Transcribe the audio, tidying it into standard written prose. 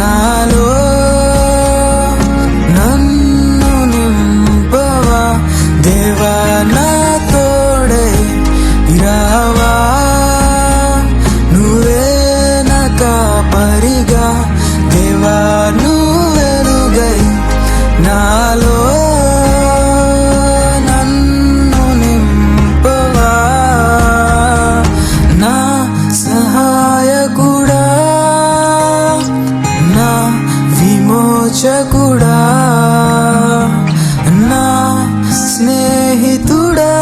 నాలో నన్ను నింపవా దేవా నా తోడై రావా నువ్వే నా కాపరిగా దేవా నువ్వు వెలుగై నాలో నన్ను నింపవా నా సహాయకుడా నా విమోచకుడా నా స్నేహితుడా